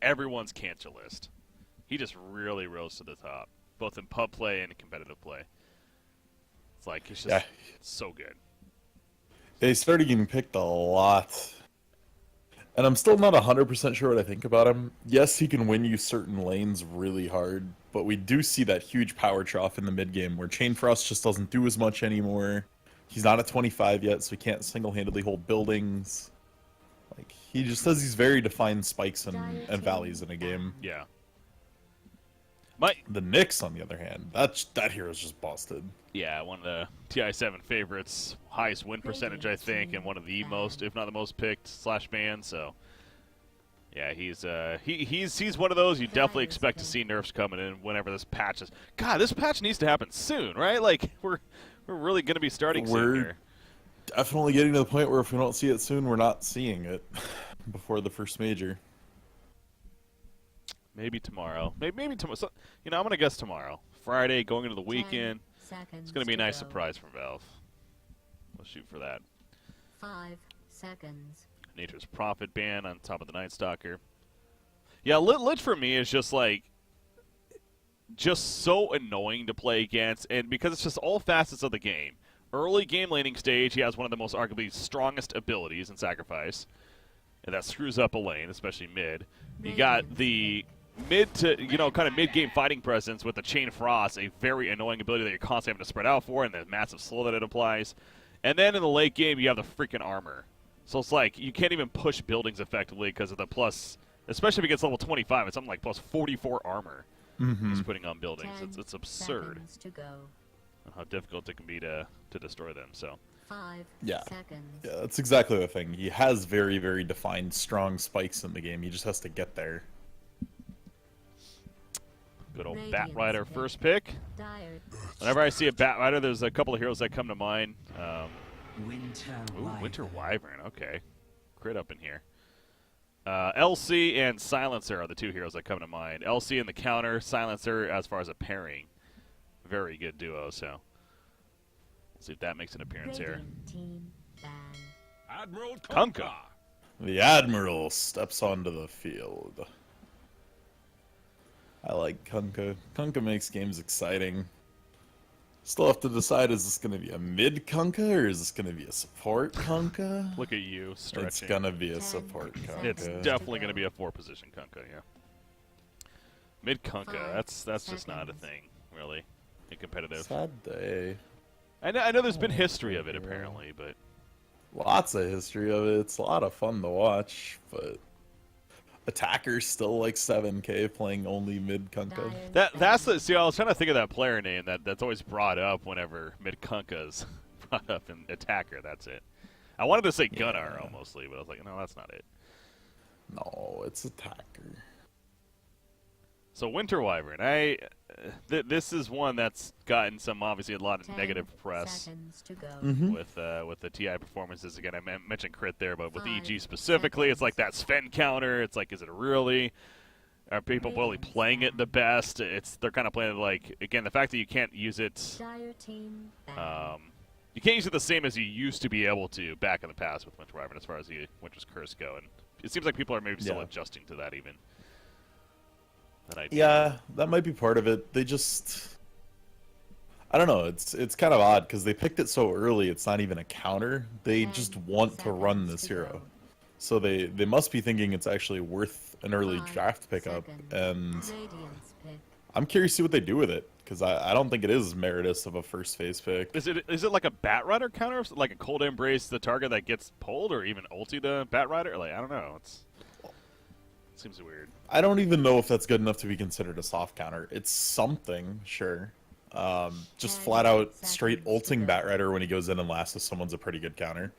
everyone's cancer list. He just really rose to the top, both in pub play and competitive play. It's like he's just so good. They started getting picked a lot. And I'm still not 100% sure what I think about him. Yes, he can win you certain lanes really hard, but we do see that huge power trough in the mid game where Chain Frost just doesn't do as much anymore. He's not at 25 yet, so he can't single-handedly hold buildings. Like, he just has these very defined spikes and valleys in a game. Yeah. The Nyx, on the other hand, that hero's just busted. Yeah, one of the TI7 favorites, highest win percentage, I think, and one of the most, if not the most picked /banned. So, yeah, he's one of those you definitely expect to see nerfs coming in whenever this patch is. God, this patch needs to happen soon, right? Like we're really going to be starting soon here. Definitely getting to the point where if we don't see it soon, we're not seeing it before the first major. Maybe tomorrow. Maybe tomorrow. So, I'm going to guess tomorrow. Friday, going into the weekend. It's going to be a nice surprise for Valve. We'll shoot for that. 5 seconds. Nature's Prophet ban on top of the Night Stalker. Yeah, Lich for me is just so annoying to play against, and because it's just all facets of the game. Early game laning stage, he has one of the most arguably strongest abilities in Sacrifice, and that screws up a lane, especially mid. You got the mid to, kind of mid-game fighting presence with the Chain Frost, a very annoying ability that you're constantly having to spread out for, and the massive slow that it applies. And then in the late game, you have the freaking armor. So it's like, you can't even push buildings effectively because of the plus, especially if it gets level 25, it's something like plus 44 armor he's putting on buildings. It's absurd To go. how difficult it can be to destroy them. So 5 seconds. Yeah, that's exactly the thing. He has very, very defined, strong spikes in the game. He just has to get there. Good old Batrider first pick. Whenever I see a Batrider, there's a couple of heroes that come to mind. Winter Wyvern. Okay. Crit up in here. LC and Silencer are the two heroes that come to mind. LC in the counter, Silencer as far as a pairing. Very good duo, so let's see if that makes an appearance here. Admiral Kunkka. The Admiral steps onto the field. I like Kunkka. Kunkka makes games exciting. Still have to decide, is this going to be a mid Kunkka or is this going to be a support Kunkka? Look at you stretching. It's going to be a support Kunkka. It's definitely going to be a 4-position Kunkka, yeah. Mid Kunkka, that's just not a thing, really, in competitive. Sad day. I know there's been history of it, apparently, but... Lots of history of it. It's a lot of fun to watch, but... Attacker's still like 7k playing only mid Kunkka. That's the, see, I was trying to think of that player name that's always brought up whenever mid Kunkka's brought up in Attacker. That's it. I wanted to say Gunnar almostly, but I was like, no, that's not it. No, it's Attacker. So Winter Wyvern, this is one that's gotten obviously a lot of negative press with the TI performances. Again, I mentioned crit there, but with EG specifically, it's like that Sven counter. It's like, is it really? Are people really playing it the best? They're kind of playing it like, again, the fact that you can't use it. You can't use it the same as you used to be able to back in the past with Winter Wyvern as far as the Winter's Curse go, and it seems like people are maybe still adjusting to that even. Yeah, that might be part of it. They just, I don't know. It's kind of odd because they picked it so early. It's not even a counter. They just want to run this hero, so they must be thinking it's actually worth an early draft pickup. And I'm curious to see what they do with it because I don't think it is meritorious of a first phase pick. Is it like a Batrider counter, like a Cold Embrace the target that gets pulled, or even ulti the Batrider? Like, I don't know. Seems weird. I don't even know if that's good enough to be considered a soft counter. It's something, sure. Just flat out straight ulting Batrider when he goes in and lasses someone's a pretty good counter.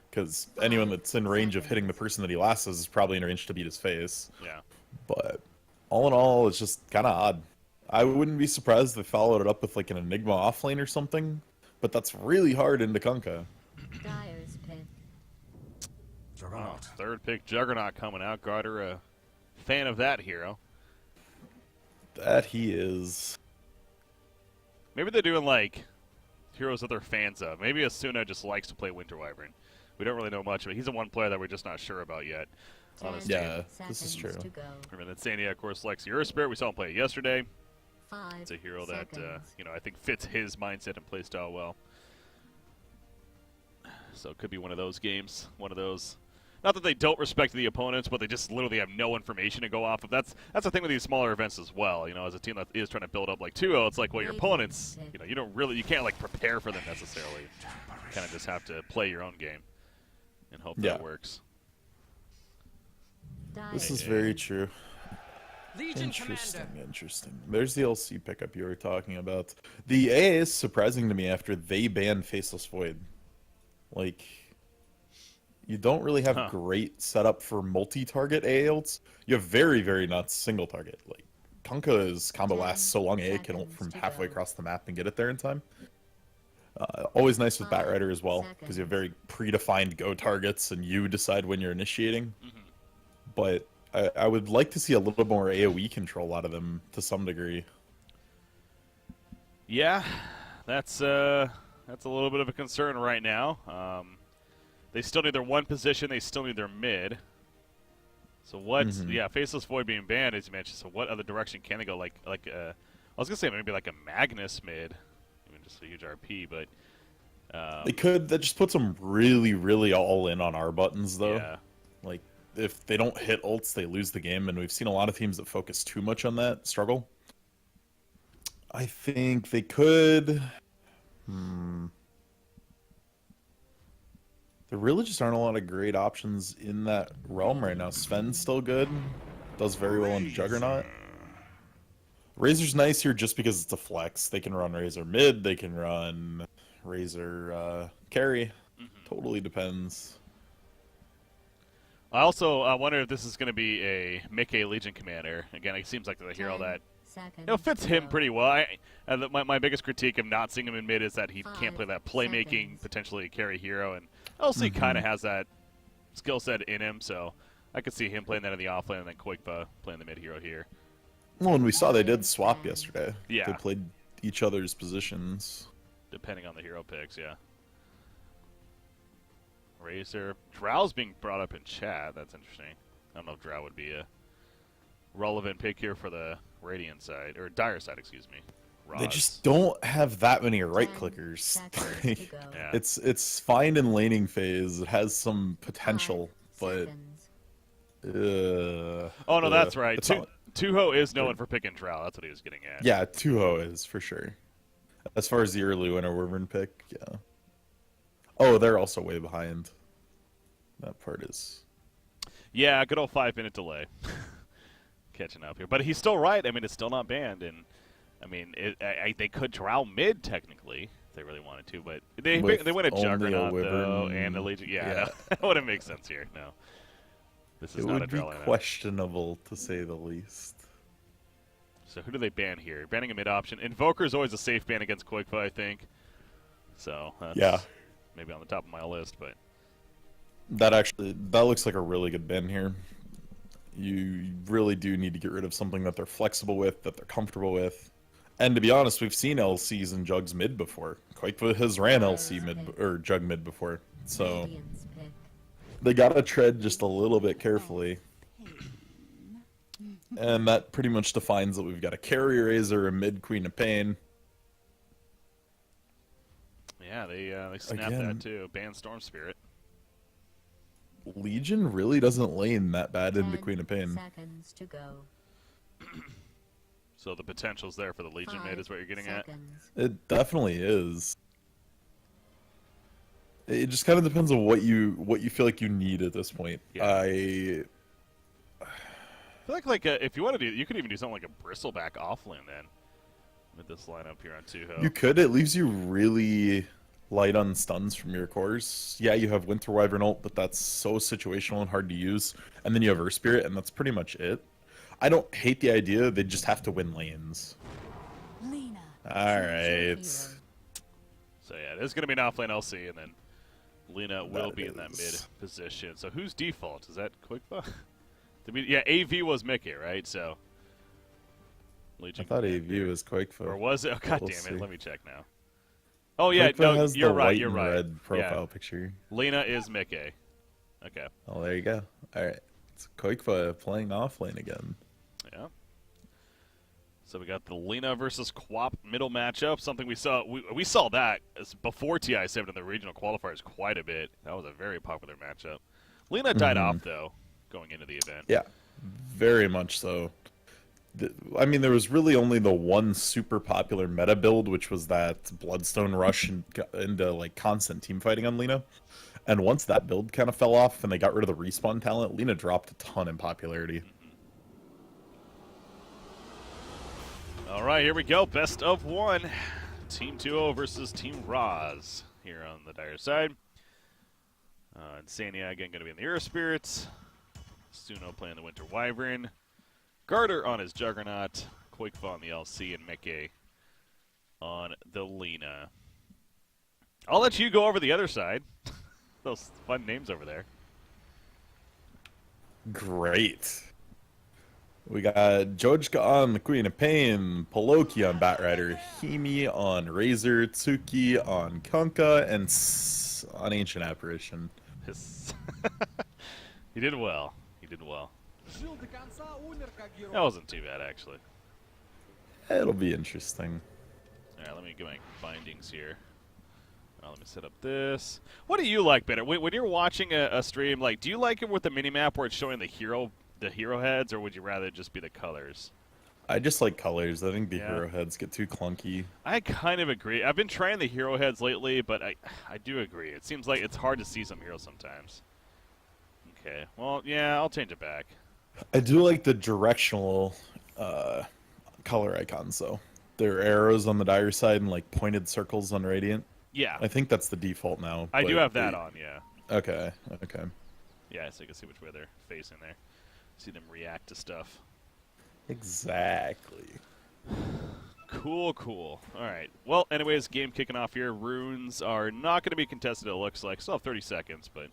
Because anyone that's in range of hitting the person that he lasses is probably in range to beat his face. Yeah. But all in all, it's just kind of odd. I wouldn't be surprised if they followed it up with like an Enigma offlane or something. But that's really hard into Kunkka. Dyer's pick. Juggernaut. Third pick, Juggernaut coming out. Garter, fan of that hero. That he is. Maybe they're doing like heroes that they're fans of. Maybe Asuna just likes to play Winter Wyvern. We don't really know much, but he's the one player that we're just not sure about yet. on his 10 team. Yeah, this is seconds true. to go. And then Insania, of course, selects Euro Spirit. We saw him play it yesterday. 5 It's a hero that, seconds. I think fits his mindset and playstyle well. So it could be one of those games. One of those. Not that they don't respect the opponents, but they just literally have no information to go off of. That's the thing with these smaller events as well. As a team that is trying to build up like Tuho, it's like, well, your opponents, you can't like prepare for them necessarily. You kind of just have to play your own game and hope that it works. This is very true. Legion Interesting, Commander. interesting. There's the LC pickup you were talking about. The AA is surprising to me after they banned Faceless Void. Like, you don't really have great setup for multi-target AA ults. You have very, very nuts single target. Like, Kunkka's combo lasts so long, AA can ult from halfway across the map and get it there in time. Always nice with Batrider as well, because you have very predefined go targets and you decide when you're initiating. But I would like to see a little more AoE control out of them to some degree. Yeah, that's a little bit of a concern right now. They still need their one position. They still need their mid. So what? Yeah, Faceless Void being banned, as you mentioned. So what other direction can they go? I was gonna say maybe like a Magnus mid, even just a huge RP, but They could. That just puts them really, really all in on our buttons, though. yeah. Like, if they don't hit ults, they lose the game, and we've seen a lot of teams that focus too much on that struggle. I think they could. There really just aren't a lot of great options in that realm right now. Sven's still good. Does very well in Juggernaut. Razor's nice here just because it's a flex. They can run Razor mid, they can run Razor carry. Totally depends. I also wonder if this is going to be a Micke Legion Commander. Again, it seems like the hero that fits him pretty well. My biggest critique of not seeing him in mid is that he can't play that playmaking, potentially carry hero, and LC kind of has that skill set in him, so I could see him playing that in the offlane and then Koikva playing the mid hero here. Well, and we saw they did swap yesterday. Yeah. They played each other's positions. Depending on the hero picks, yeah. Razor. Drow's being brought up in chat. That's interesting. I don't know if Drow would be a relevant pick here for the Radiant side, or Dire side, excuse me. They just don't have that many right clickers. Yeah. It's fine in laning phase. It has some potential, but oh no, that's right. Tuho is known for picking Drow. That's what he was getting at. Yeah, Tuho is for sure. As far as the early winter Wyvern pick, yeah. Oh, they're also way behind. That part is. Yeah, good old 5-minute delay. Catching up here, but he's still right. I mean, it's still not banned, and I mean, they could Drow mid technically if they really wanted to, but they win a Juggernaut though, and a Legion. Yeah. That wouldn't make sense here. No, this is not a Drow lineup. It would be questionable to say the least. So who do they ban here? Banning a mid option. Invoker is always a safe ban against Koikva, I think. So that's maybe on the top of my list, but that looks like a really good ban here. You really do need to get rid of something that they're flexible with, that they're comfortable with. And to be honest, we've seen LCs and Jugs mid before. Koikva has ran LC mid or Jug mid before, so they gotta tread just a little bit carefully. And that pretty much defines that we've got a carry Razor, a mid Queen of Pain. Yeah, they snapped that too. Ban Storm Spirit. Legion really doesn't lane that bad into Queen of Pain. Seconds to go. So the potential's there for the Legion mid is what you're getting at? It definitely is. It just kind of depends on what you feel like you need at this point. Yeah. I feel like if you want to do, you could even do something like a Bristleback offlane then with this lineup here on Tuho. You could. It leaves you really light on stuns from your cores. Yeah, you have Winter Wyvern ult, but that's so situational and hard to use. And then you have Earth Spirit, and that's pretty much it. I don't hate the idea. They just have to win lanes. All right. So yeah, there's going to be an offlane LC, and then Lena will be in that mid position. So who's default? Is that Koikva? Yeah, AV was Micke, right? So Legion. I thought AV was Koikva. Or was it? Oh, God damn it. Let me check now. Oh, yeah, no, has you're the right, white you're and right. red profile picture. Lena is Micke. Okay. Oh, there you go. All right. It's Koikva playing off lane again. Yeah. So we got the Lena versus Quap middle matchup. Something we saw. We saw that before TI7 in the regional qualifiers quite a bit. That was a very popular matchup. Lena died off though, going into the event. Yeah, very much so. I mean, there was really only the one super popular meta build, which was that Bloodstone rush into like constant team fighting on Lena. And once that build kind of fell off and they got rid of the respawn talent, Lena dropped a ton in popularity. All right, here we go. Best of one. Team Tuho versus Team Roz here on the Dire side. Insania again going to be in the Air Spirits. Suno playing the Winter Wyvern. Garter on his Juggernaut. Koikva on the LC, and Micke on the Lena. I'll let you go over the other side. Those fun names over there. Great. We got Jojka on the Queen of Pain, Poloki on Batrider, Himi on Razor, Tsuki on Kunkka, and on Ancient Apparition. He did well. He did well. That wasn't too bad, actually. It'll be interesting. All right, let me get my findings here. Let me set up this. What do you like better? When you're watching a stream, like, do you like it with the minimap where it's showing the hero heads, or would you rather just be the colors? I just like colors. I think the hero heads get too clunky. I kind of agree. I've been trying the hero heads lately, but I do agree. It seems like it's hard to see some heroes sometimes. Okay, well, yeah, I'll change it back. I do like the directional color icons, though. There are arrows on the Dire side and like pointed circles on Radiant. Yeah. I think that's the default now. I do have that on, yeah. Okay. Yeah, so you can see which way they're facing there. See them react to stuff. Exactly. Cool. All right. Well, anyways, game kicking off here. Runes are not going to be contested, it looks like. Still have 30 seconds, but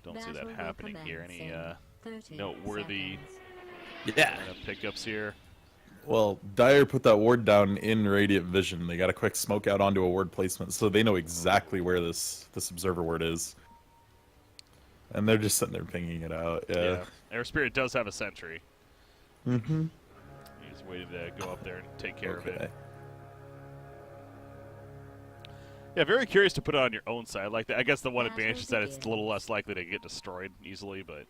don't see that happening here. Any noteworthy pickups here? Well, Dire put that ward down in Radiant Vision. They got a quick smoke out onto a ward placement, so they know exactly where this observer ward is. And they're just sitting there pinging it out. Yeah. Air Spirit does have a sentry. Mm-hmm. He's waiting to go up there and take care of it. Yeah, very curious to put it on your own side like that. I guess the one advantage is that it's a little less likely to get destroyed easily, but...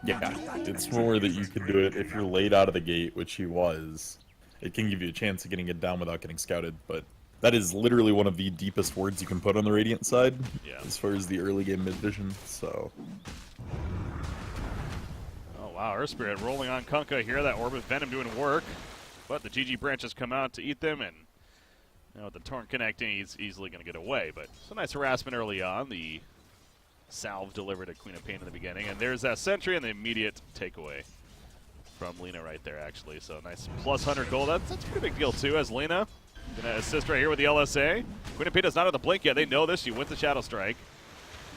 Yeah, it's more that you can do it if you're late out of the gate, which he was. It can give you a chance of getting it down without getting scouted, but that is literally one of the deepest wards you can put on the Radiant side, as far as the early game mid vision, so... Oh wow, Earth Spirit rolling on Kunkka here, that Orb of Venom doing work, but the GG branches come out to eat them, and now with the Torrent connecting, he's easily going to get away, but it's a nice harassment early on. The salve delivered at Queen of Pain in the beginning, and there's that sentry and the immediate takeaway from Lena right there, actually. So nice plus 100 gold. That's a pretty big deal, too, as Lena going to assist right here with the LSA. Queen of Pain does not have the blink yet. They know this. She wins the Shadow Strike.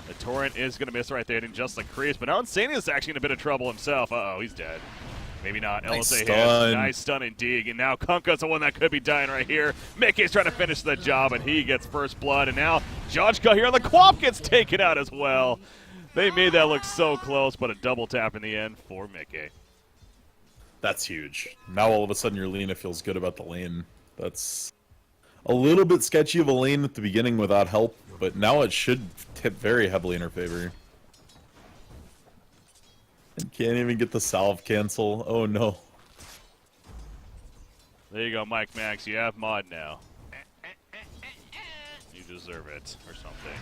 The Torrent is going to miss right there, and just like Crease. But now Insania is actually in a bit of trouble himself. Uh-oh, he's dead. Maybe not. Nice LSA stun. hit. Nice stun indeed. And now Kunkka's the one that could be dying right here. Micke's trying to finish the job, and he gets first blood. And now Jojka here on the Quap gets taken out as well. They made that look so close, but a double tap in the end for Micke. That's huge. Now all of a sudden your Lena feels good about the lane. That's a little bit sketchy of a lane at the beginning without help, but now it should tip very heavily in her favor. And can't even get the salve cancel. Oh no. There you go, Mike Max. You have mod now. You deserve it, or something.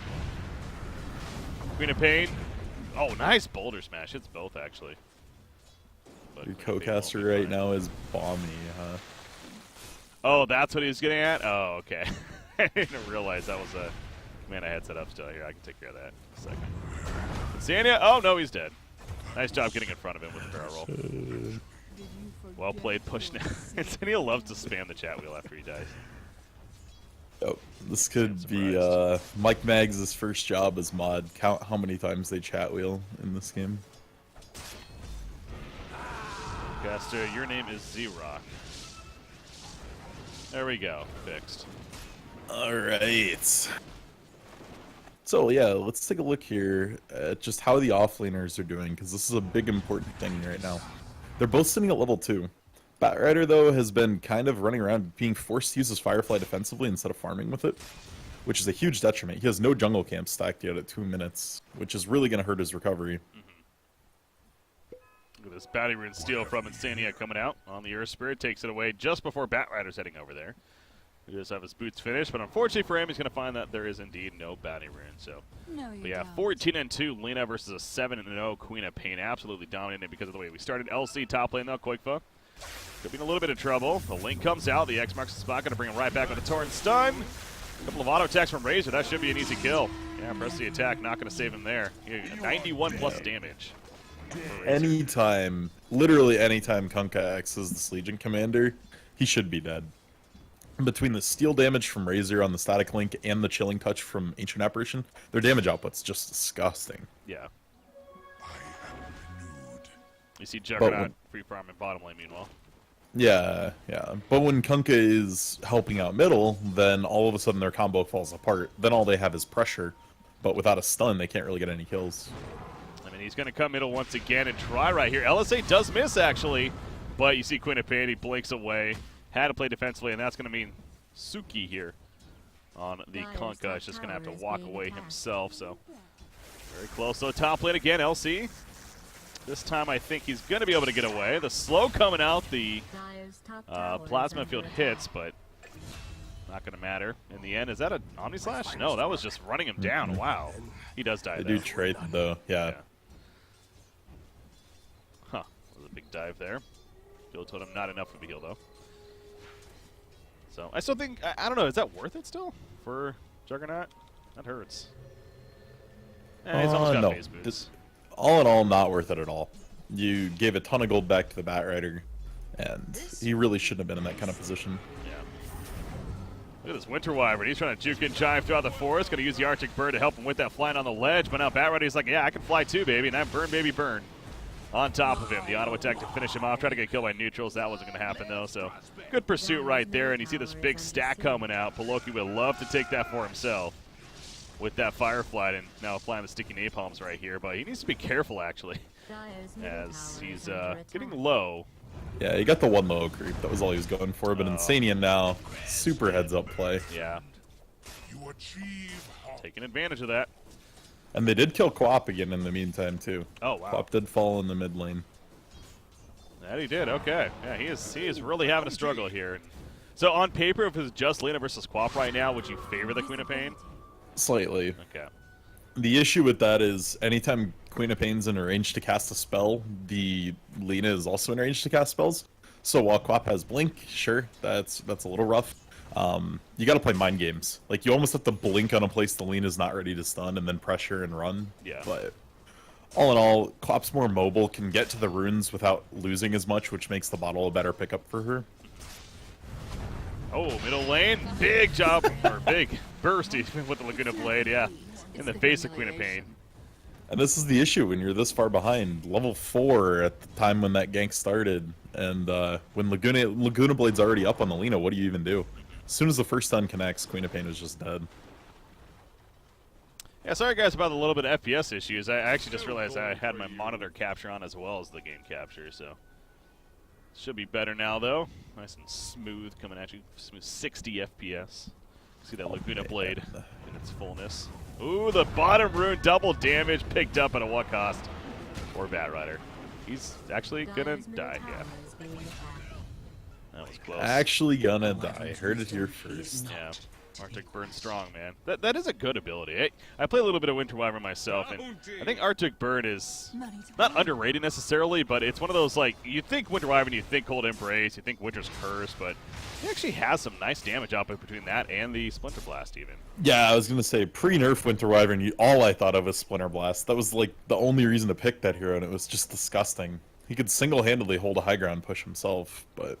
Queen of Pain. Oh, nice boulder smash. It's both, actually. But Your co-caster right now is Bomby, huh? Oh, that's what he was getting at? Oh, okay. I didn't realize that was a command I had set up still. Here, I can take care of that in a second. Insania? Oh, no, he's dead. Nice job getting in front of him with the barrel roll. Well played, push now. Insania loves to spam the chat wheel after he dies. Oh, this could be Mike Maggs' first job as mod. Count how many times they chat wheel in this game. Caster, your name is Z-Rock. There we go. Fixed. Alright. So yeah, let's take a look here at just how the offlaners are doing, because this is a big important thing right now. They're both sitting at level 2. Batrider, though, has been kind of running around being forced to use his Firefly defensively instead of farming with it, which is a huge detriment. He has no jungle camp stacked yet at 2 minutes, which is really going to hurt his recovery. Look at this Bounty Rune steal from Insania coming out on the Earth Spirit. Takes it away just before Batrider's heading over there. He does have his boots finished, but unfortunately for him, he's going to find that there is indeed no Bounty Rune. So, but yeah, 14-2 Lena versus a 7-0 Queen of Pain. Absolutely dominated because of the way we started. LC top lane, though, Quakefa. Could be in a little bit of trouble. The link comes out. The X marks the spot. Going to bring him right back with a Torrent stun. A couple of auto attacks from Razor. That should be an easy kill. Yeah, press the attack. Not going to save him there. 91 plus damage. Anytime, literally anytime Kunkka X is this Legion commander, he should be dead. Between the steal damage from Razor on the static link and the chilling touch from Ancient Apparition, their damage output's just disgusting. Yeah. You see Juggernaut free farm in bottom lane meanwhile. Yeah, yeah. But when Kunkka is helping out middle, then all of a sudden their combo falls apart. Then all they have is pressure. But without a stun, they can't really get any kills. I mean, he's going to come middle once again and try right here. LSA does miss, actually. But you see Queen of Pain, he blinks away. Had to play defensively, and that's going to mean Suki here on the Kunkka. Is just going to have to walk away himself. So very close. So top lane again, LC. This time I think he's going to be able to get away. The slow coming out, the plasma field hits, but not going to matter. In the end, is that an Omni Slash? No, that was just running him down. Wow. He does die, They though. do trade, though. Yeah. Huh. That was a big dive there. Heal totem, not enough of a heal, though. So, I still think, I don't know, is that worth it still for Juggernaut? That hurts. He's almost got no. phase boots. All in all, not worth it at all. You gave a ton of gold back to the Batrider, and he really shouldn't have been in that kind of position. Yeah. Look at this Winter Wyvern. He's trying to juke and jive throughout the forest. Going to use the Arctic Bird to help him with that flying on the ledge. But now Batrider's like, yeah, I can fly too, baby. And I'm burn, baby, burn. On top of him. The auto attack to finish him off. Try to get killed by neutrals. That wasn't going to happen, though. So good pursuit right there. And you see this big stack coming out. Peloki would love to take that for himself with that Firefly. And now applying the sticky napalms right here. But he needs to be careful, actually, as he's getting low. Yeah, he got the one low creep. That was all he was going for. But Insania now, super heads-up play. Yeah. Taking advantage of that. And they did kill Quap again in the meantime, too. Oh, wow. Quap did fall in the mid lane. That he did, okay. Yeah, he is really having a struggle here. So on paper, if it was just Lena versus Quap right now, would you favor the Queen of Pain? Slightly. Okay. The issue with that is anytime Queen of Pain's in range to cast a spell, the Lena is also in range to cast spells. So while Quap has Blink, sure, that's a little rough. You gotta play mind games. Like, you almost have to blink on a place the Lena's not ready to stun and then pressure and run. Yeah. But all in all, Quap's more mobile, can get to the runes without losing as much, which makes the bottle a better pickup for her. Oh, middle lane. Big job, or big burst with the Laguna Blade, yeah. In the face of Queen of Pain. And this is the issue when you're this far behind. Level 4 at the time when that gank started. And when Laguna Blade's already up on the Lena, what do you even do? As soon as the first stun connects, Queen of Pain is just dead. Yeah, sorry guys about a little bit of FPS issues. I actually just realized I had my monitor capture on as well as the game capture, so. Should be better now, though. Nice and smooth coming at you. Smooth 60 FPS. See that Laguna Blade in its fullness. Ooh, the bottom rune double damage picked up at what cost? Poor Batrider. He's actually gonna die, yeah. That was close. Actually gonna die. Heard it here first. Yeah. Arctic Burn strong, man. That is a good ability. I play a little bit of Winter Wyvern myself, and I think Arctic Burn is not underrated necessarily, but it's one of those, like, you think Winter Wyvern, you think Cold Embrace, you think Winter's Curse, but he actually has some nice damage output between that and the Splinter Blast, even. Yeah, I was gonna say, pre-nerf Winter Wyvern, all I thought of was Splinter Blast. That was, like, the only reason to pick that hero, and it was just disgusting. He could single-handedly hold a high ground push himself, but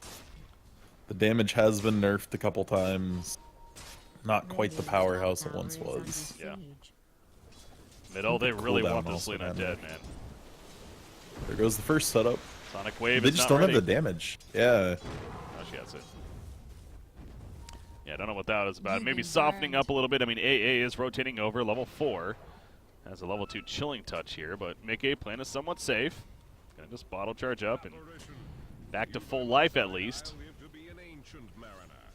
the damage has been nerfed a couple times. Not quite the powerhouse it once was. Yeah. Middle, they really want this Lena dead, man. There goes the first setup. Sonic Wave They is just not don't ready. have the damage. Yeah. Oh, she has it. Yeah, I don't know what that was about. Maybe softening up a little bit. I mean, AA is rotating over level 4. Has a level 2 chilling touch here, but Micke playing is somewhat safe. Gonna just bottle charge up and back to full life at least.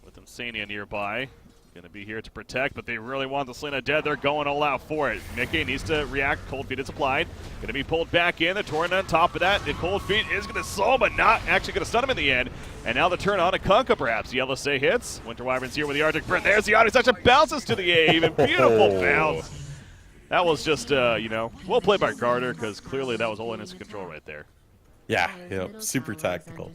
With Insania nearby. Gonna be here to protect, but they really want the Selena dead. They're going all out for it. Micke needs to react. Cold Feet is applied. Gonna be pulled back in. The Torrent on top of that. The Cold Feet is gonna slow, but not actually gonna stun him in the end. And now the turn on to Kunkka perhaps. Yellow Say hits. Winter Wyvern's here with the Arctic Burn. There's the auto section. Bounces to the A. Even beautiful bounce. That was just, you know, well played by Garter, because clearly that was all in his control right there. Yeah, yep, super tactical.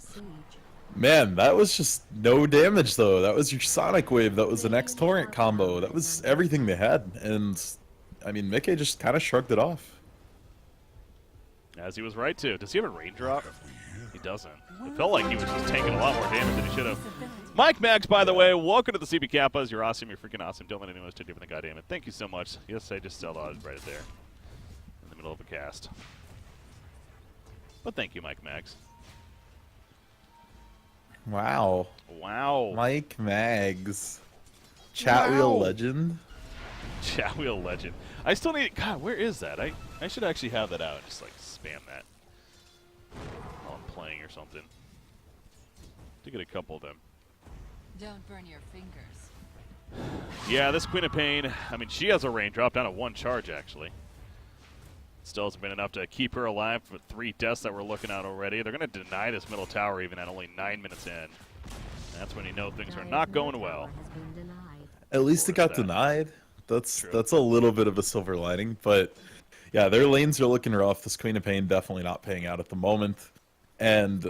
Man, that was just no damage, though. That was your Sonic Wave. That was the next Torrent combo. That was everything they had. And, I mean, Micke just kind of shrugged it off. As he was right to. Does he have a raindrop? He doesn't. It felt like he was just taking a lot more damage than he should have. Mike Max, by the way, welcome to the CB Kappas. You're awesome. You're freaking awesome. Don't let anyone else do different than goddamn it. Thank you so much. Yes, I just sold out right there in the middle of a cast. But thank you, Mike Max. Wow. Wow. Mike Mags. Chat wheel legend. Chat wheel legend. I still need. God, where is that? I should actually have that out. Just like spam that while I'm playing or something. To get a couple of them. Don't burn your fingers. Yeah, this Queen of Pain. I mean, she has a raindrop down to 1 charge actually. Still hasn't been enough to keep her alive for 3 deaths that we're looking at already. They're going to deny this middle tower even at only 9 minutes in. That's when you know things are not going well. At least it got denied. That's a little bit of a silver lining, but yeah, their lanes are looking rough. This Queen of Pain definitely not paying out at the moment. And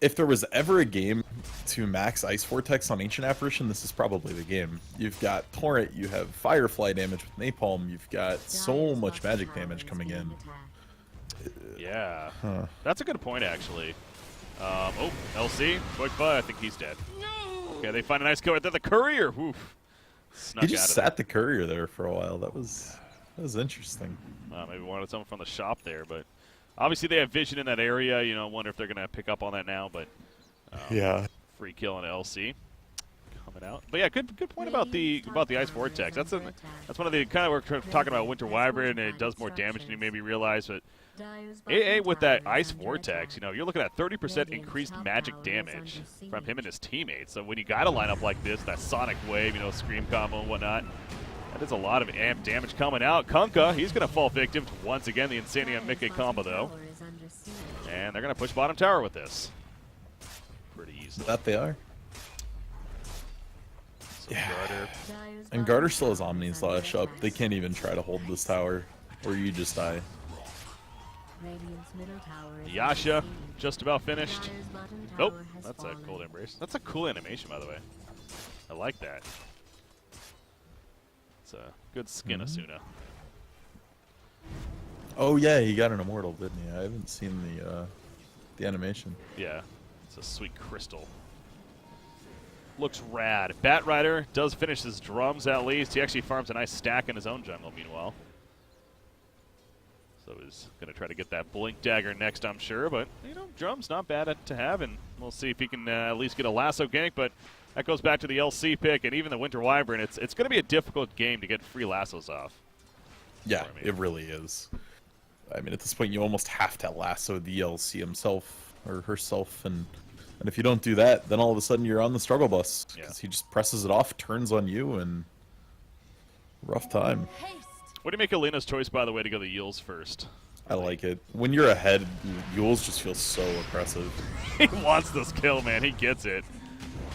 if there was ever a game to max Ice Vortex on Ancient Apparition, this is probably the game. You've got Torrent, you have Firefly damage with Napalm, you've got so much magic damage coming in. Yeah, that's a good point actually. Oh, LC, quick butt, I think he's dead. Okay, they find a nice kill right there. The Courier, woof. Snuck He just out sat of the Courier there for a while. That was interesting. maybe wanted someone from the shop there, but obviously they have vision in that area. You know, wonder if they're gonna pick up on that now. But Yeah. free kill on LC coming out. But yeah, good point about the Ice Vortex. That's one of the kind of we're talking about Winter Wyvern, and it does more damage than you maybe realize. But AA with that Ice Vortex, you know, you're looking at 30% increased magic damage from him and his teammates. So when you got a lineup like this, that Sonic Wave, you know, Scream combo and whatnot, that is a lot of amp damage coming out. Kunkka, he's going to fall victim to once again the Insania and Micke combo, though. And they're going to push bottom tower with this. Pretty easily. That they are. So Yeah. Garter. And Garter still has Omni Slash up. They can't even try to hold this tower, or you just die. Yasha, just about finished. Nope, that's a cold embrace. That's a cool animation, by the way. I like that. It's a good skin Asuna. Oh yeah, he got an immortal, didn't he? I haven't seen the animation. Yeah, it's a sweet crystal. Looks rad. Bat Rider does finish his drums at least. He actually farms a nice stack in his own jungle, meanwhile. So he's going to try to get that Blink Dagger next, I'm sure. But, you know, drums not bad to have, and we'll see if he can at least get a lasso gank. But that goes back to the LC pick, and even the Winter Wyvern. It's going to be a difficult game to get free lassos off. Yeah, it really is. I mean, at this point, you almost have to lasso the LC himself or herself, and if you don't do that, then all of a sudden you're on the struggle bus because he just presses it off, turns on you, and rough time. What do you make of Lena's choice, by the way, to go the Yules first? I like it. When you're ahead, Yules just feels so aggressive. He wants this kill, man. He gets it.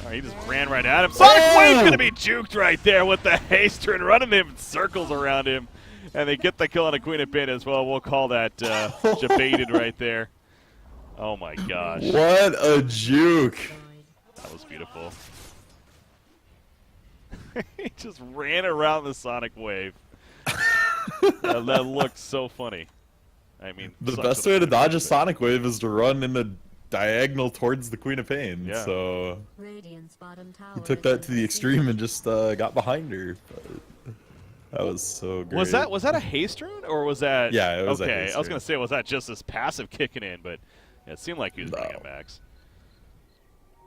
All right, he just ran right at him. Sonic Wave's going to be juked right there with the haster and running him in circles around him. And they get the kill on a Queen of Pain as well. We'll call that debated right there. Oh, my gosh. What a juke. That was beautiful. He just ran around the Sonic Wave. that looked so funny. I mean, the best way to dodge a Sonic Wave is to run in a diagonal towards the Queen of Pain. Yeah. So he took that to the extreme and just got behind her. But that was so great. Was that a haste rune, or was that? Yeah, it was okay. a haste I was rune. gonna say, was that just this passive kicking in? But it seemed like he was running at max.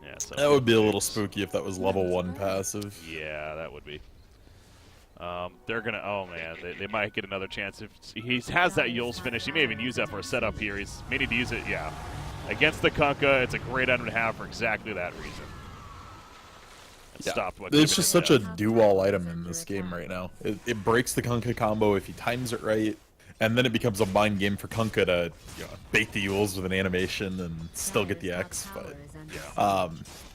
Yeah, so That would be a little spooky if that was level 1 passive. Yeah, that would be. They're gonna. Oh man, they might get another chance if he has that Yule's finish. He may even use that for a setup here. He's may need to use it. Yeah, against the Kunkka, it's a great item to have for exactly that reason. Stopped what it's just such a do-all item in this game right now. It breaks the Kunkka combo if he times it right, and then it becomes a mind game for Kunkka to bait the Yules with an animation and still get the X. But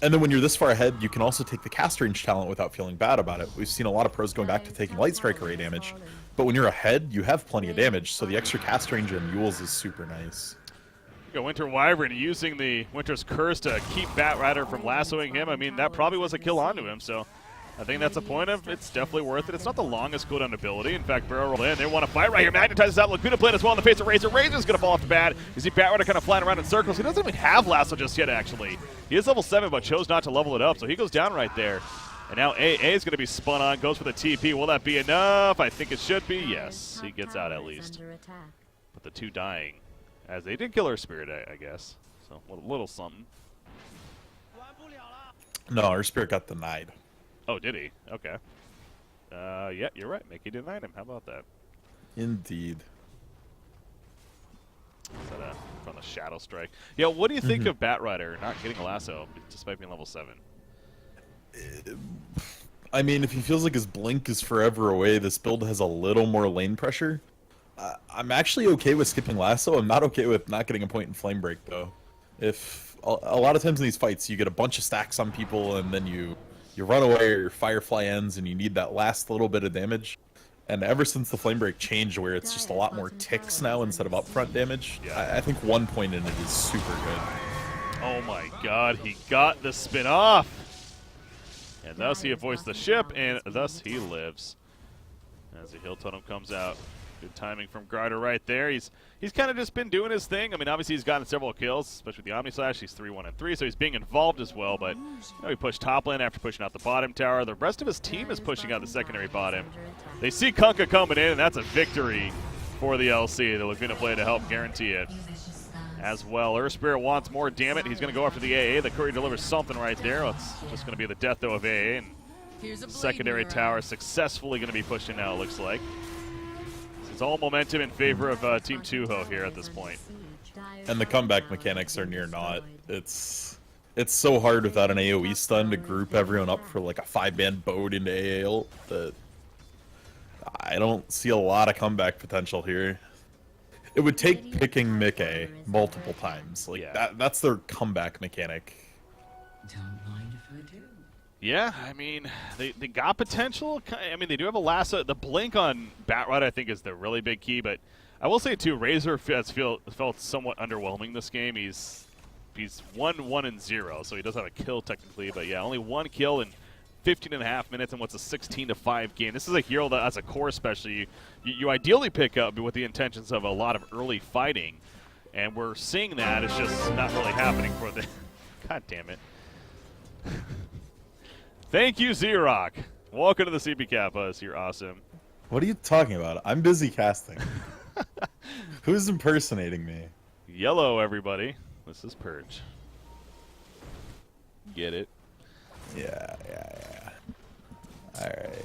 and then when you're this far ahead, you can also take the cast range talent without feeling bad about it. We've seen a lot of pros going back to taking Light Strike array damage, but when you're ahead, you have plenty of damage, so the extra cast range on Yules is super nice. Winter Wyvern using the Winter's Curse to keep Batrider from lassoing him. I mean, that probably was a kill onto him, so I think that's a point of it's definitely worth it. It's not the longest cooldown ability. In fact, Barrel roll in. They want to fight right here. Magnetizes out Laguna Blade as well in the face of Razor. Razor's going to fall off the bat. You see Batrider kind of flying around in circles. He doesn't even have lasso just yet, actually. He is level 7, but chose not to level it up, so he goes down right there. And now AA is going to be spun on, goes for the TP. Will that be enough? I think it should be. Yes, he gets out at least. But the 2 dying, as they did kill her spirit, I guess. So a little something. No, her spirit got denied. Oh, did he? Okay. Yeah, you're right. Mickey denied him. How about that? Indeed. Is that from the Shadow Strike? Yeah, what do you think of Batrider not getting a lasso despite being level 7? I mean, if he feels like his blink is forever away, this build has a little more lane pressure. I'm actually okay with skipping lasso. I'm not okay with not getting a point in flame break, though. If a lot of times in these fights, you get a bunch of stacks on people, and then you run away or your Firefly ends, and you need that last little bit of damage. And ever since the flame break changed, where it's just a lot more ticks now instead of upfront damage, I think 1 point in it is super good. Oh my God, he got the spin off, and thus he avoids the ship, and thus he lives. As the Hill Totem comes out. Good timing from Grider right there. He's kind of just been doing his thing. I mean, obviously he's gotten several kills, especially with the Omni Slash. He's 3-1-3, so he's being involved as well. But he pushed top lane after pushing out the bottom tower. The rest of his team is pushing out the secondary bottom. They see Kunkka coming in, and that's a victory for the LC. The Laguna Blade to help guarantee it as well. Earth Spirit wants more, damn it. He's going to go after the AA. The Courier delivers something right there. It's just going to be the death, though, of AA. And secondary tower successfully going to be pushed in now, it looks like. It's all momentum in favor of Team Tuho here at this point. And the comeback mechanics are near naught. It's so hard without an AoE stun to group everyone up for like a 5-man boat into AA ult that I don't see a lot of comeback potential here. It would take picking Micke multiple times. Like that's their comeback mechanic. Don't mind if I do. Yeah, I mean, they got potential. I mean, they do have a lasso. The blink on Batrider, I think, is the really big key. But I will say, too, Razor has felt somewhat underwhelming this game. He's 1-1-0, so he does have a kill technically. But, yeah, only 1 kill in 15.5 minutes in what's a 16-5 game. This is a hero that, as a core especially, you ideally pick up with the intentions of a lot of early fighting. And we're seeing that. It's just not really happening for the... God damn it. Thank you, Xerox. Welcome to the CP Kappas. You're awesome. What are you talking about? I'm busy casting. Who's impersonating me? Yellow, everybody. This is Purge. Get it? Yeah. Alright.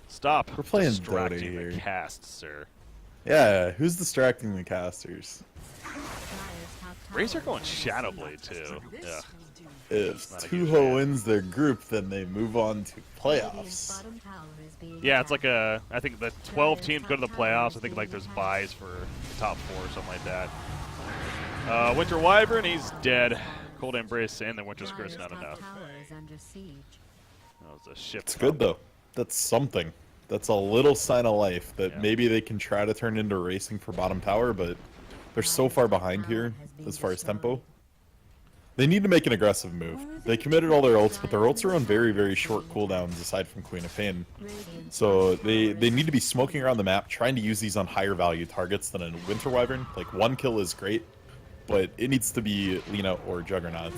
Stop. We're playing distracting Dota here. The cast, sir. Yeah, who's distracting the casters? Razor going Shadowblade, too. Yeah. If Tuho wins their group, then they move on to playoffs. Yeah, it's like I think the 12 teams go to the playoffs. I think like there's buys for the top 4 or something like that. Winter Wyvern, he's dead. Cold Embrace and the Winter's Curse, not enough. That was a ship. It's good, though. That's something. That's a little sign of life that maybe they can try to turn into racing for bottom tower, but they're so far behind here as far as tempo. They need to make an aggressive move. They committed all their ults, but their ults are on very, very short cooldowns aside from Queen of Pain. So they need to be smoking around the map, trying to use these on higher value targets than a Winter Wyvern. Like, 1 kill is great, but it needs to be Lina or Juggernaut.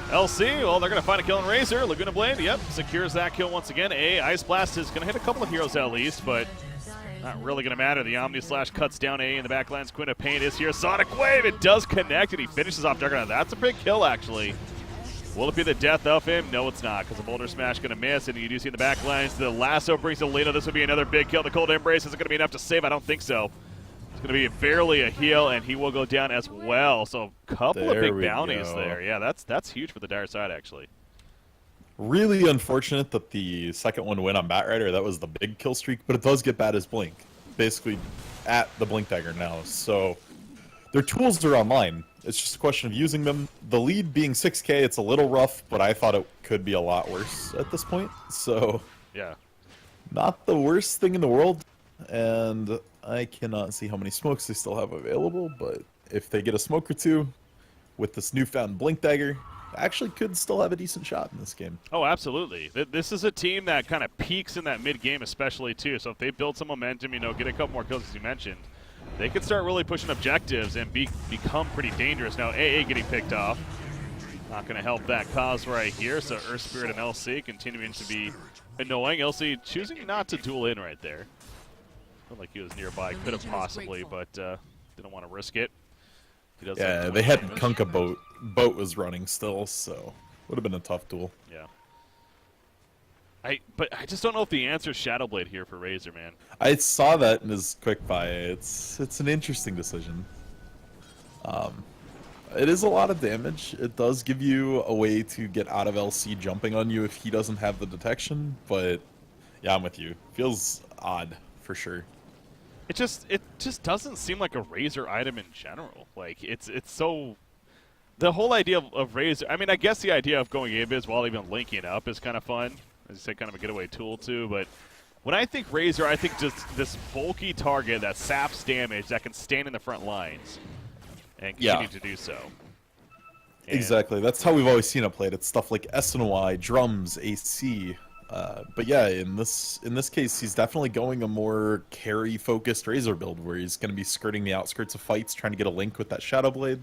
LC, well, they're going to find a kill in Razor. Laguna Blade, yep, secures that kill once again. Ice Blast is going to hit a couple of heroes at least, but not really going to matter. The Omni Slash cuts down A in the backlines. Queen of Pain is here. Sonic Wave, it does connect, and he finishes off Juggernaut. That's a big kill, actually. Will it be the death of him? No, it's not, because the Boulder Smash going to miss, and you do see in the back lines, the lasso brings the Lena. This would be another big kill. The Cold Embrace, is it going to be enough to save? I don't think so. It's going to be barely a heal, and he will go down as well. So a couple of big bounties there. Yeah, that's huge for the Dire side, actually. Really unfortunate that the second one went on Batrider. That was the big kill streak, but it does get bad as Blink. Basically at the Blink Dagger now. So their tools are online. It's just a question of using them. The lead being 6K, it's a little rough, but I thought it could be a lot worse at this point. So, yeah, not the worst thing in the world. And I cannot see how many smokes they still have available, but if they get a smoke or two with this newfound Blink Dagger, actually could still have a decent shot in this game. Oh, absolutely. This is a team that kind of peaks in that mid-game especially, too. So if they build some momentum, you know, get a couple more kills, as you mentioned, they could start really pushing objectives and become pretty dangerous. Now, AA getting picked off. Not going to help that cause right here. So Earth Spirit and LC continuing to be annoying. LC choosing not to duel in right there. Felt like he was nearby. Could have possibly, but didn't want to risk it. Yeah, they had Kunkka boat. Boat was running still, so would have been a tough duel. Yeah. But I just don't know if the answer is Shadowblade here for Razor, man. I saw that in his quick buy. It's an interesting decision. It is a lot of damage. It does give you a way to get out of LC jumping on you if he doesn't have the detection, but yeah, I'm with you. Feels odd for sure. It just doesn't seem like a Razor item in general. Like it's so. The whole idea of Razor, I mean, I guess the idea of going Abyss while even linking up is kind of fun. As you say, kind of a getaway tool, too. But when I think Razor, I think just this bulky target that saps damage that can stand in the front lines and continue to do so. And exactly. That's how we've always seen it played. It's stuff like SNY, drums, AC. But yeah, in this case, he's definitely going a more carry-focused Razor build where he's going to be skirting the outskirts of fights, trying to get a link with that Shadowblade.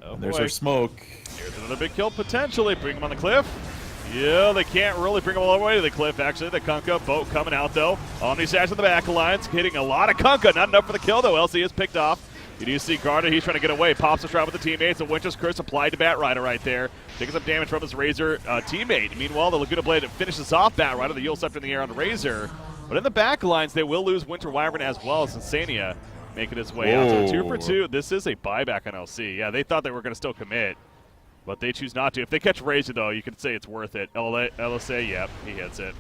Oh, there's our smoke. Here's another big kill, potentially. Bring him on the cliff. Yeah, they can't really bring him all the way to the cliff, actually. The Kunkka boat coming out, though. Omnisash in the back lines, hitting a lot of Kunkka. Not enough for the kill, though. LC is picked off. You do see Garda. He's trying to get away. Pops a shot with the teammates. The Winter's Curse applied to Batrider right there. Taking some damage from his Razor teammate. Meanwhile, the Laguna Blade finishes off Batrider. The Yule Scepter in the air on the Razor. But in the back lines, they will lose Winter Wyvern as well as Insania. Making his way out. So 2 for 2. This is a buyback on LC. Yeah, they thought they were going to still commit, but they choose not to. If they catch Razor, though, you could say it's worth it. LSA, yep, he hits it.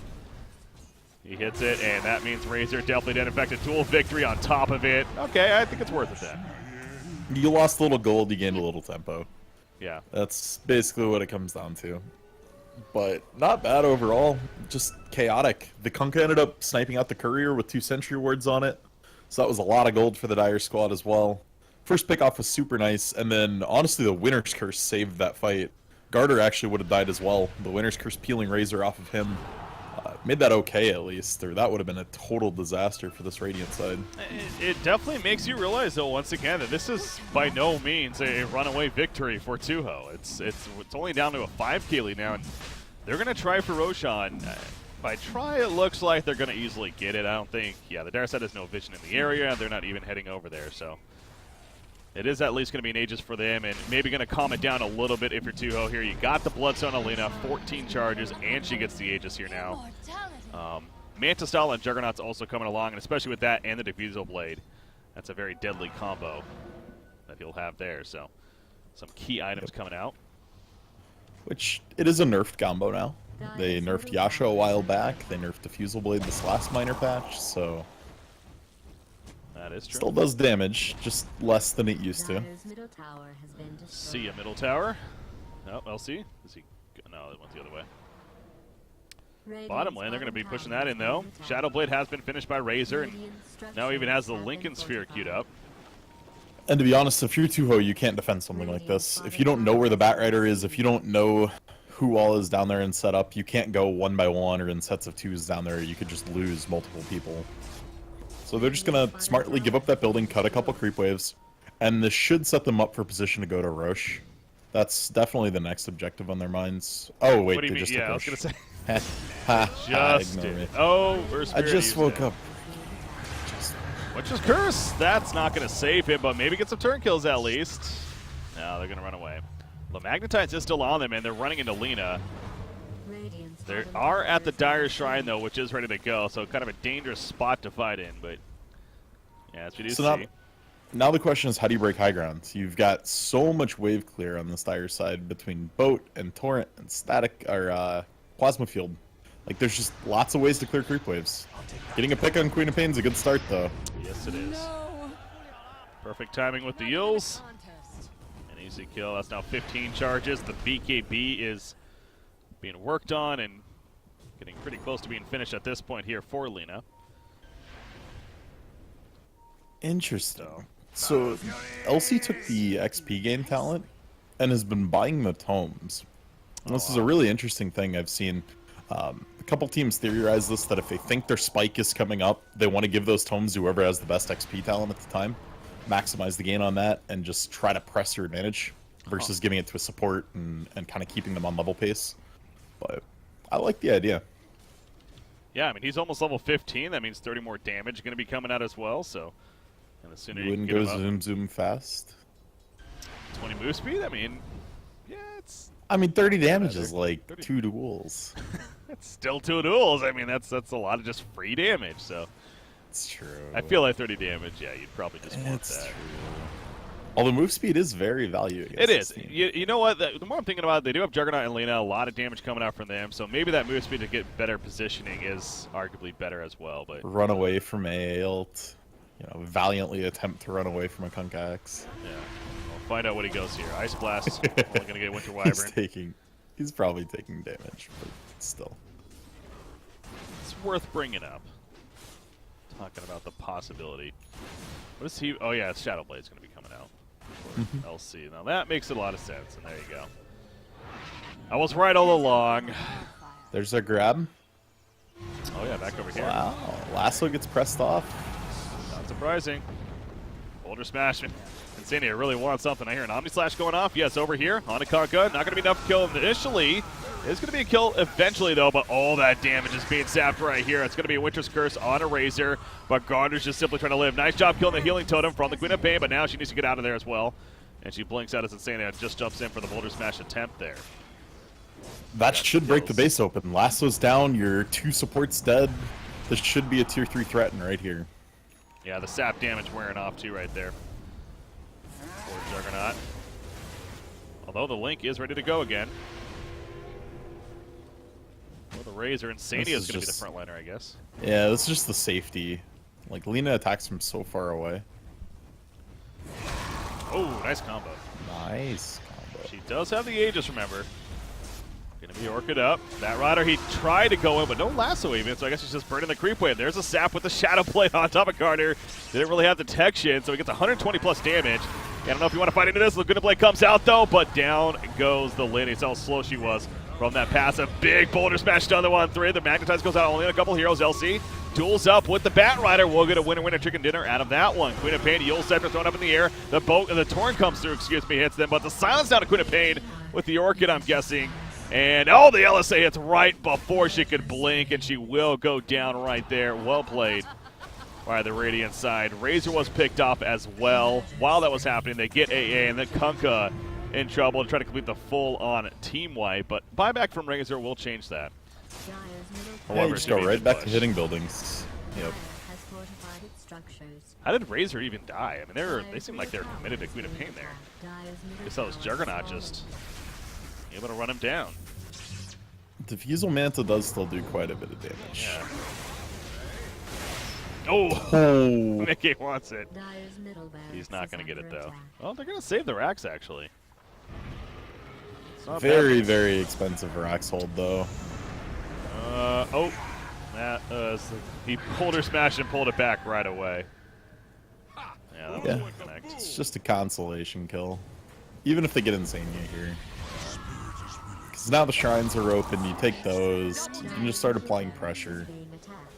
He hits it, and that means Razor definitely did. In fact, a dual victory on top of it. Okay, I think it's worth it then. You lost a little gold, you gained a little tempo. Yeah. That's basically what it comes down to. But not bad overall. Just chaotic. The Kunkka ended up sniping out the courier with 2 sentry wards on it. So that was a lot of gold for the Dire squad as well. First pick-off was super nice, and then honestly the Winter's Curse saved that fight. Garter actually would have died as well. The Winter's Curse peeling Razor off of him made that okay at least, or that would have been a total disaster for this Radiant side. It definitely makes you realize, though, once again, that this is by no means a runaway victory for Tuho. It's only down to a 5K lead now, and they're going to try for Roshan. By try, it looks like they're going to easily get it. I don't think, the Dire side has no vision in the area. They're not even heading over there, so it is at least going to be an Aegis for them, and maybe going to calm it down a little bit if you're Tuho here. You got the Bloodstone Alina, 14 charges, and she gets the Aegis here now. Manta Style and Juggernaut's also coming along, and especially with that and the Diffusal Blade, that's a very deadly combo that he'll have there. So some key items coming out. Which, it is a nerfed combo now. They nerfed Yasha a while back. They nerfed Diffusal Blade this last minor patch, so that is true. Still does damage, just less than it used to. See a middle tower. No, LC. Is he? No, it went the other way. Bottom lane, they're going to be pushing that in, though. Shadowblade has been finished by Razor, and now even has the Lincoln Sphere queued up. And to be honest, if you're Tuho, you can't defend something like this. If you don't know where the Batrider is, if you don't know who all is down there and set up, you can't go 1 by 1 or in sets of 2s down there. You could just lose multiple people. So they're just going to smartly give up that building, cut a couple creep waves, and this should set them up for position to go to Roche. That's definitely the next objective on their minds. Oh, wait, they just took Roche. I was going to say. Just did. me. Oh, I just woke up. Witch's Curse. That's not going to save him, but maybe get some turn kills at least. No, they're going to run away. The Magnetites is still on them, and they're running into Lena. Radiant's They bottom are tower at the is Dire under Shrine, siege. though, which is ready to go, so kind of a dangerous spot to fight in, but yeah, as we do So see. now the question is, how do you break high ground? You've got so much wave clear on the Dire side between Boat and Torrent and Static or Plasma Field. Like, there's just lots of ways to clear creep waves. Getting a pick on Queen of Pain's a good start, though. Yes, it is. No. Perfect timing with the Yules. Contest. An easy kill. That's now 15 charges. The BKB is being worked on and getting pretty close to being finished at this point here for Lena. Interesting. So, LC took the XP gain talent and has been buying the tomes. And this is a really interesting thing I've seen. A couple teams theorize this, that if they think their spike is coming up, they want to give those tomes to whoever has the best XP talent at the time, maximize the gain on that, and just try to press your advantage versus giving it to a support and kind of keeping them on level pace. But I like the idea. Yeah, I mean, he's almost level 15. That means 30 more damage going to be coming out as well, so... And the sooner You you can wouldn't get go him up, zoom fast. 20 move speed, I mean, yeah, it's I mean, 30 damage is Rather. like 30. 2 duels. it's still 2 duels. I mean, that's a lot of just free damage, so... It's true. I feel like 30 damage, yeah, you'd probably just want It's that. true. Although move speed is very valuable. It is. You know what? The more I'm thinking about it, they do have Juggernaut and Lena, a lot of damage coming out from them, so maybe that move speed to get better positioning is arguably better as well, but... Run away from a ult. You know, valiantly attempt to run away from a Kunkax. Yeah. We'll find out what he goes here. Ice Blast, only going to get Winter Wyvern. He's probably taking damage, but still. It's worth bringing up. Talking about the possibility. What is he? Oh, yeah, Shadow Blade's going to be coming out for LC. Now, that makes a lot of sense, and there you go. I was right all along. There's a grab. Oh, yeah, back over here. Wow. Lasso gets pressed off. Not surprising. Boulder Smash. Insania really wants something. I hear an Omni Slash going off. Yes, over here. On a Conka. Not going to be enough to kill him initially. It's going to be a kill eventually, though, but all that damage is being sapped right here. It's going to be a Winter's Curse on a Razor, but Gardner's just simply trying to live. Nice job killing the healing totem from the Queen of Pain, but now she needs to get out of there as well. And she blinks out as Insania just jumps in for the Boulder Smash attempt there. That should break the base open. Lasso's down. Your 2 supports dead. This should be a tier 3 threat right here. Yeah, the sap damage wearing off, too, right there. For Juggernaut. Although the Link is ready to go again. Well, the Razor, Insania is going to be the frontliner, I guess. Yeah, this is just the safety. Like, Lena attacks from so far away. Oh, nice combo. Nice combo. She does have the Aegis, remember. Gonna be Orchid up. That Rider, he tried to go in, but no lasso even, so I guess he's just burning the creep wave. There's a sap with the Shadow Blade on top of Carter. Didn't really have detection, so he gets 120 plus damage. I don't know if you want to fight into this. Laguna Blade comes out, though, but down goes the Lynn. You saw how slow she was from that passive. Big Boulder Smash down the 1-3. The Magnetize goes out only in a couple heroes. LC duels up with the Bat Rider. We'll get a winner chicken dinner out of that one. Queen of Pain, Yule Scepter thrown up in the air. The Torn comes through, hits them, but the silence down to Queen of Pain with the Orchid, I'm guessing. And, oh, the LSA hits right before she could blink, and she will go down right there. Well played by the Radiant side. Razor was picked off as well. While that was happening, they get AA, and then Kunkka in trouble to try to complete the full-on team wipe, but buyback from Razor will change that. Dire's middle Yeah, However, you it just should go be a right good back to push. hitting buildings. Yep. Dire has fortified its structures. How did Razor even die? I mean, they seem like they're committed to Queen of Pain there. Dire's middle Guess that was tower Juggernaut has just fallen. able to run him down. Diffusal Manta does still do quite a bit of damage. Yeah. Oh, Oh, Micke wants it. Dire's middle barracks He's not is going to get it, under though. attack. Well, they're going to save the racks, actually. It's not very, bad. very expensive rocks hold, though. Oh. He pulled her smash and pulled it back right away. Yeah, that Yeah. wasn't connect. It's just a consolation kill. Even if they get Insania here. Because now the shrines are open, you take those, you can just start applying pressure. Being attacked.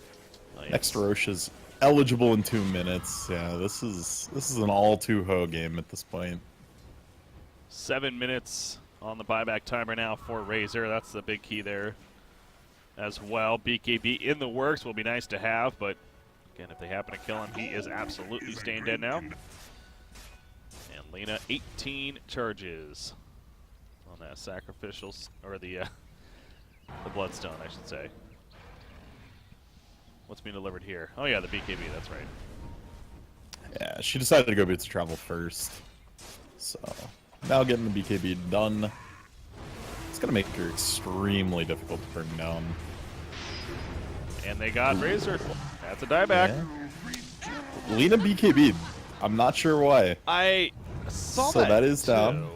Nice. Next Roche is eligible in 2 minutes. Yeah, this is an all Tuho game at this point. 7 minutes on the buyback timer now for Razor. That's the big key there as well. BKB in the works will be nice to have, but again, if they happen to kill him, he is absolutely staying dead now. And Lena, 18 charges. on that sacrificial, or the bloodstone, I should say. What's being delivered here? Oh yeah, the BKB, that's right. Yeah, she decided to go boots of travel first. So, now getting the BKB done. It's going to make her extremely difficult to bring down. And they got Razor. That's a dieback. Yeah. Lina BKB. I'm not sure why. I saw So that is too. down.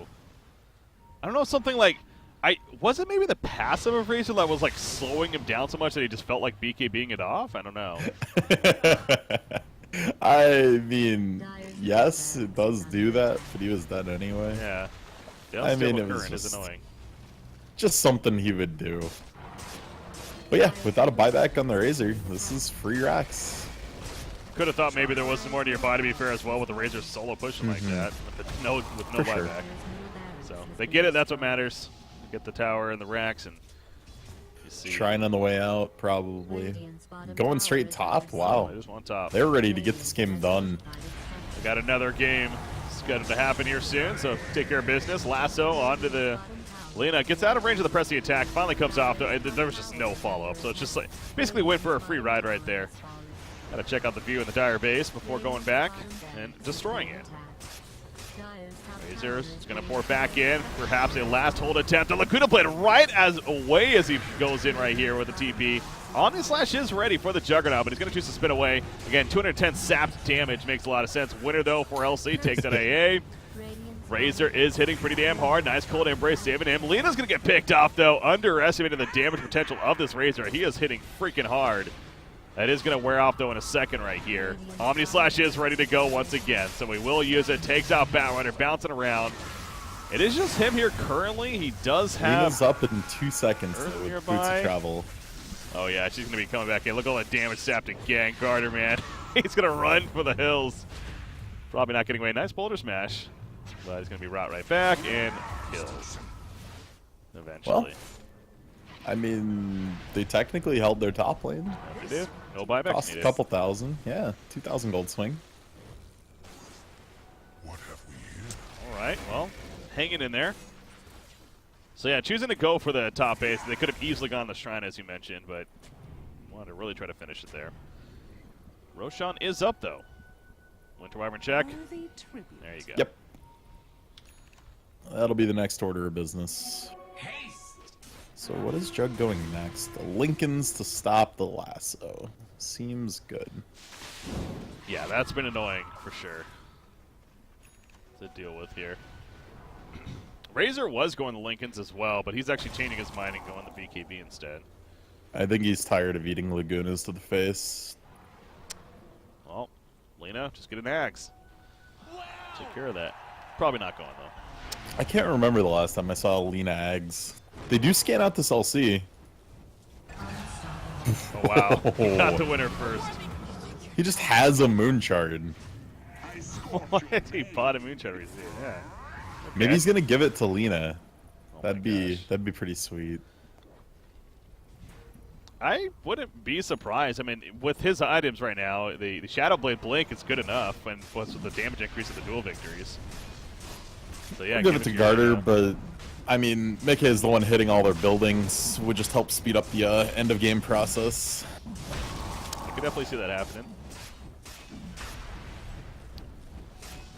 I don't know, something like... was it maybe the passive of Razor that was like slowing him down so much that he just felt like BKBing it off? I don't know. I mean, yes, it does do that, but he was dead anyway. Yeah. I mean, it was is just- annoying. Just something he would do. But yeah, without a buyback on the Razor, this is free racks. Could have thought maybe there was some more nearby, to be fair, as well, with the Razor solo pushing like that. With no For buyback. sure. So they get it, that's what matters. Get the tower and the racks, and you see. Shrine on the way out, probably. Going straight top? Wow. They just want top. They're ready to get this game done. We got another game scheduled to happen here soon, so take care of business. Lasso onto the Lina. Gets out of range of the pressing attack. Finally comes off. There was just no follow-up, so it's just like basically went for a free ride right there. Got to check out the view in the dire base before going back and destroying it. Razor is going to pour back in. Perhaps a last hold attempt. The Lacuna Blade right away as he goes in right here with the TP. Omni Slash is ready for the Juggernaut, but he's going to choose to spin away. Again, 210 sapped damage makes a lot of sense. Winner, though, for LC. Takes out AA. Razor is hitting pretty damn hard. Nice cold embrace saving him. Lina's going to get picked off, though. Underestimating the damage potential of this Razor. He is hitting freaking hard. That is going to wear off, though, in a second right here. Omni Slash is ready to go once again, so we will use it. Takes out Batrunner, bouncing around. It is just him here currently. He does have... Lina's up in 2 seconds Earth though, with nearby. boots of travel. Oh, yeah, she's going to be coming back in. Look at all that damage sapped again. Carter, man. He's going to run for the hills. Probably not getting away. Nice boulder smash. But he's going to be brought right back and killed. Eventually. Well, I mean, they technically held their top lane. They did. No buybacks Cost a needed. couple thousand. Yeah, 2,000 gold swing. What have we here? All right, well, hanging in there. So, yeah, choosing to go for the top base. They could have easily gone the Shrine, as you mentioned, but wanted to really try to finish it there. Roshan is up, though. Winter Wyvern check. There you go. Yep. That'll be the next order of business. So what is Jug going next? The Lincolns to stop the lasso. Seems good. Yeah, that's been annoying for sure to deal with here. Razor was going the Lincolns as well, but he's actually changing his mind and going the BKB instead. I think he's tired of eating Lagunas to the face. Well, Lina, just get an axe. Take care of that. Probably not going, though. I can't remember the last time I saw Lina Ags. They do scan out this LC. Oh, wow. He got the winner first. He just has a moon shard. What? He bought a Moonshot receipt, yeah. Maybe he's gonna give it to Lina. Oh That'd my be gosh. pretty sweet. I wouldn't be surprised. I mean, with his items right now, the Shadow Blade Blink is good enough, and plus with the damage increase of the dual victories. So yeah, I'll give it to Garter, but I mean, Micke is the one hitting all their buildings. Would just help speed up the end of game process. I could definitely see that happening.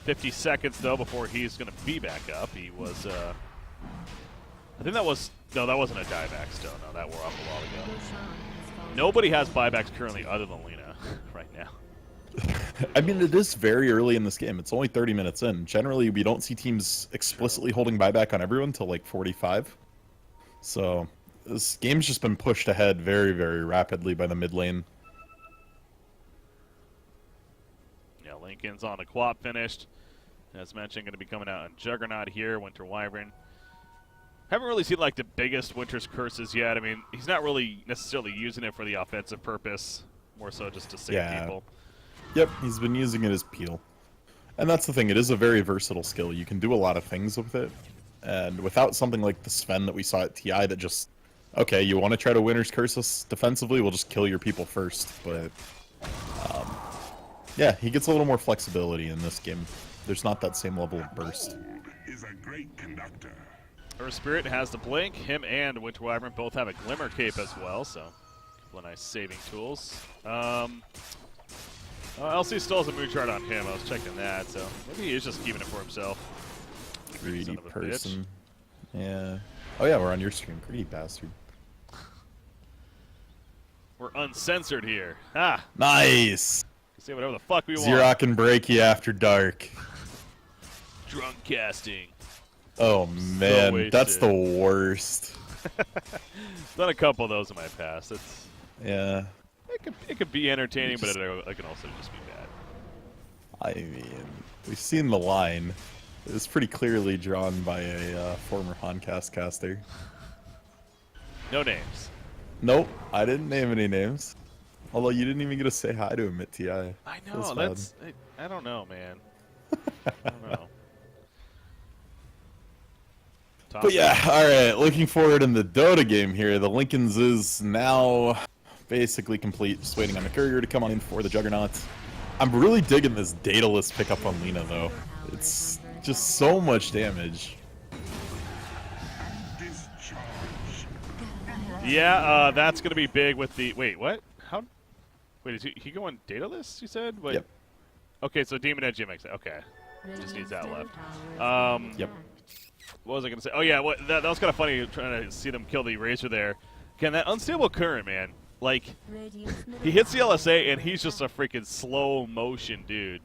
50 seconds though before he's going to be back up. He was, I think that was no, that wasn't a dieback still. No, that wore off a while ago. Nobody has buybacks currently other than Lina right now. I mean, it is very early in this game. It's only 30 minutes in. Generally, we don't see teams explicitly holding buyback on everyone until like 45. So this game's just been pushed ahead very, very rapidly by the mid lane. Yeah, Lincoln's on a quad finished. As mentioned, going to be coming out on Juggernaut here, Winter Wyvern. Haven't really seen like the biggest Winter's curses yet. I mean, he's not really necessarily using it for the offensive purpose, more so just to save people. Yep, he's been using it as peel. And that's the thing, it is a very versatile skill. You can do a lot of things with it. And without something like the Sven that we saw at TI that just, okay, you want to try to Winter's Curse us defensively, we'll just kill your people first. But, yeah, he gets a little more flexibility in this game. There's not that same level of burst. Is a great conductor. Earth Spirit has the Blink. Him and Winter Wyvern both have a Glimmer Cape as well, so a couple of nice saving tools. LC still has a mood chart on him. I was checking that, so maybe he is just keeping it for himself. Greedy Son of a person. Yeah. Oh yeah, we're on your stream. Greedy bastard. We're uncensored here. Ah, Nice. can say whatever the fuck we want. Xerox and Breaky after dark. Drunk casting. Oh man, that's the wasted. worst. Done a couple of those in my past. It's Yeah. it could be entertaining, but it can also just be bad. I mean, we've seen the line. It was pretty clearly drawn by a former Honcast caster. No names. Nope, I didn't name any names. Although you didn't even get to say hi to him at TI. I Feels know. bad. That's. I don't know, man. I don't know. Top But yeah, alright, looking forward in the Dota game here. The Lincolns is now basically complete, just waiting on the courier to come on in for the Juggernaut. I'm really digging this Daedalus pickup on Lina, though. It's just so much damage. Yeah, that's gonna be big with the. Wait, what? How? Wait, is he going Daedalus? You said? Wait. Yep. Okay, so Demon Edge makes it. Okay. Just needs that left. Yep. What was I gonna say? Oh yeah, that was kind of funny trying to see them kill the Razor there. Again, that unstable current, man. Like, he hits the LSA and he's just a freaking slow motion dude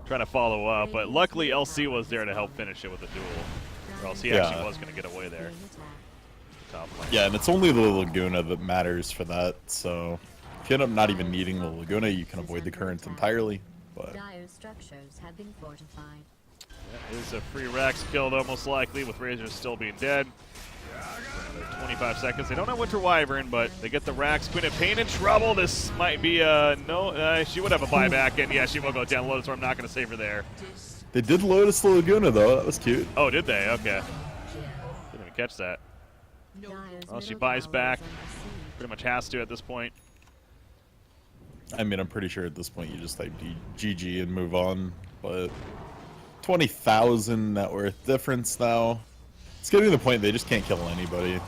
trying to follow up. But luckily, LC was there to help finish it with a duel, or else he actually was gonna get away there. Top lane. Yeah, and it's only the Laguna that matters for that, so if you end up not even needing the Laguna, you can avoid the current entirely. But Dire structures have been fortified. Yeah, is a free Rax kill though, most likely, with Razor still being dead. Another 25 seconds. They don't have Winter Wyvern, but they get the Rax. Queen of Pain in trouble. This might be no. She would have a buyback, and yeah, she will go down Lotus, so I'm not going to save her there. they did Lotus the Laguna, though. That was cute. Oh, did they? Okay. Didn't even catch that. Dire's Well, she middle buys tower back. is under siege. Pretty much has to at this point. I mean, I'm pretty sure at this point you just type GG and move on, but 20,000 net worth difference now. It's getting to the point they just can't kill anybody.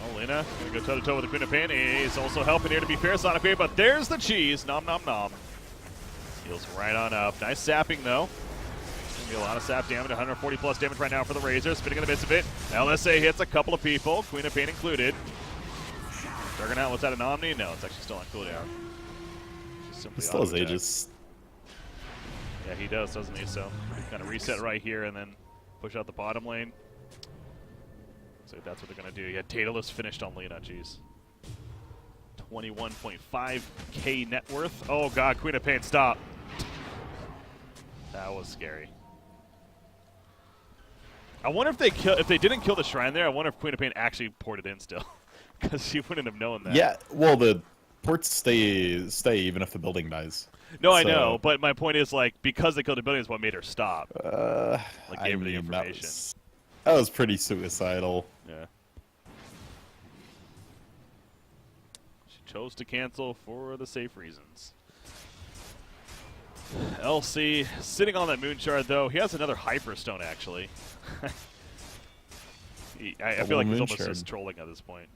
Oh, Lina gonna go toe to toe with the Queen of Pain. He's also helping here to be fair, Sonic Wave, but there's the cheese. Nom nom nom. Heals right on up. Nice sapping though. Gonna be a lot of sap damage. 140 plus damage right now for the Razor. Spinning in the midst of it. LSA hits a couple of people, Queen of Pain included. Juggernaut, was that an Omni? No, it's actually still on cooldown. Just simply He still has auto-attack. Aegis. Yeah, he does, doesn't he? So, kind of reset right here and then push out the bottom lane. So that's what they're going to do. Yeah, Daedalus finished on Lina, jeez. 21.5k net worth. Oh god, Queen of Pain, stop. That was scary. I wonder if they didn't kill the shrine there, I wonder if Queen of Pain actually ported in still. Because she wouldn't have known that. Yeah, well, the ports stay even if the building dies. No, I So- know, but my point is, like, because they killed the building is what made her stop. Like, I gave her the mean, information. that was pretty suicidal. Yeah. She chose to cancel for the safe reasons. LC sitting on that moon shard, though. He has another Hyperstone, actually. I feel like he's moon almost shard. just trolling at this point.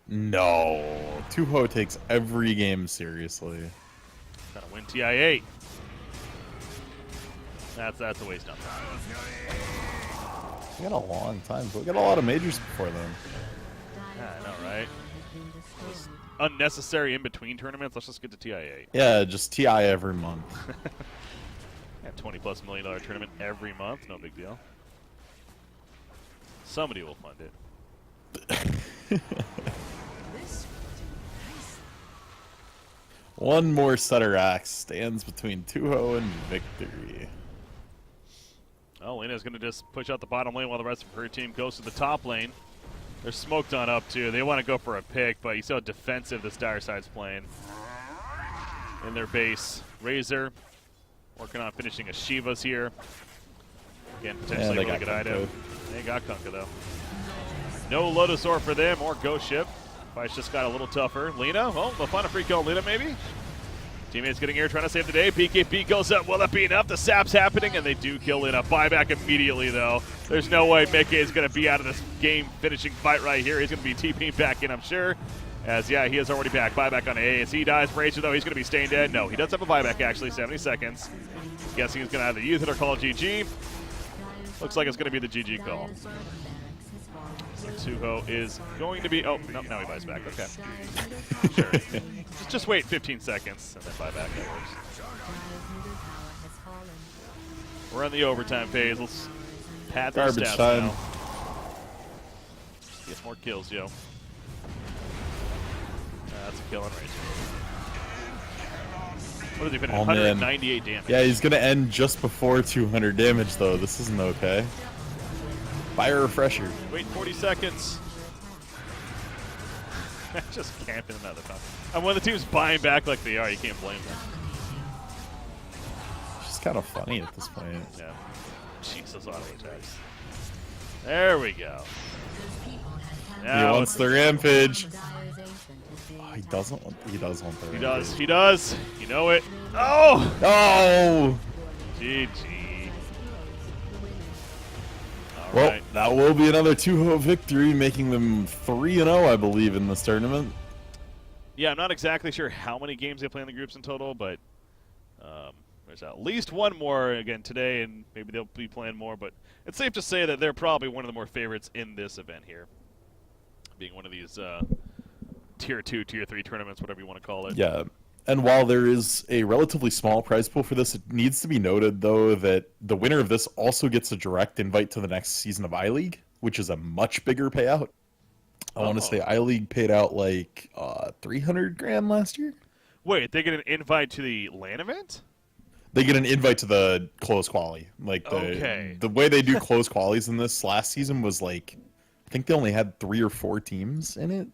No, Tuho takes every game seriously. Trying to win TI8. That's a waste of time. We got a long time, but we got a lot of majors before then. Yeah, I know, right? Has been destroyed. Unnecessary in-between tournaments. Let's just get to TI8. Yeah, just TI every month. And $20+ million tournament every month. No big deal. Somebody will fund it. One more Sutter Axe stands between Tuho and victory. Oh, Lena's going to just push out the bottom lane while the rest of her team goes to the top lane. They're smoked on up, too. They want to go for a pick, but you see how defensive this dire side's playing. In their base. Razor working on finishing a Shiva's here. Again, potentially a really good item. They got Kunkka, though. No Lotusaur for them or Ghost Ship. Fight's just got a little tougher. Lina, well, they'll find a free kill on Lina, maybe? Teammates getting here, trying to save the day. PKP goes up. Will that be enough? The sap's happening, and they do kill in a buyback immediately, though. There's no way Micke is going to be out of this game-finishing fight right here. He's going to be TPing back in, I'm sure. As, yeah, he is already back. Buyback on A. As he dies, Fraser, though, he's going to be staying dead. No, he does have a buyback, actually, 70 seconds. Guessing he's going to either use it or call GG. Looks like it's going to be the GG call. So Tuho is going to be... Oh, no, now he buys back. Okay. Sure. Just wait 15 seconds and then buy back. That works. We're in the overtime phase. Let's pad those Garbage stats time. now. Get more kills, yo. That's a kill on Razor. What did he finish? Oh, man. 198 damage. Yeah, he's going to end just before 200 damage, though. This isn't okay. Fire refresher. Wait 40 seconds. Just camping another time. And when the team's buying back like they are, you can't blame them. It's just kind of funny at this point. Yeah. Jesus, auto attacks. There we go. He Now wants the rampage. Dyer's ancient is being Oh, he does want the he does. rampage. He does. You know it. Oh! Oh! GG. All Well, right. that will be another Tuho victory, making them 3-0, I believe, in this tournament. Yeah, I'm not exactly sure how many games they play in the groups in total, but there's at least one more again today, and maybe they'll be playing more. But it's safe to say that they're probably one of the more favorites in this event here, being one of these Tier 2, Tier 3 tournaments, whatever you want to call it. Yeah. And while there is a relatively small prize pool for this, it needs to be noted, though, that the winner of this also gets a direct invite to the next season of I-League, which is a much bigger payout. I want to say I-League paid out like 300 grand last year. Wait, they get an invite to the LAN event? They get an invite to the close quali. Like the way they do close qualies in this last season was like, I think they only had 3 or 4 teams in it.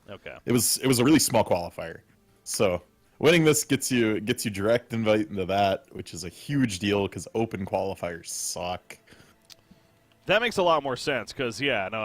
Okay. It was a really small qualifier. So winning this gets you direct invite into that, which is a huge deal because open qualifiers suck. That makes a lot more sense because, yeah, no,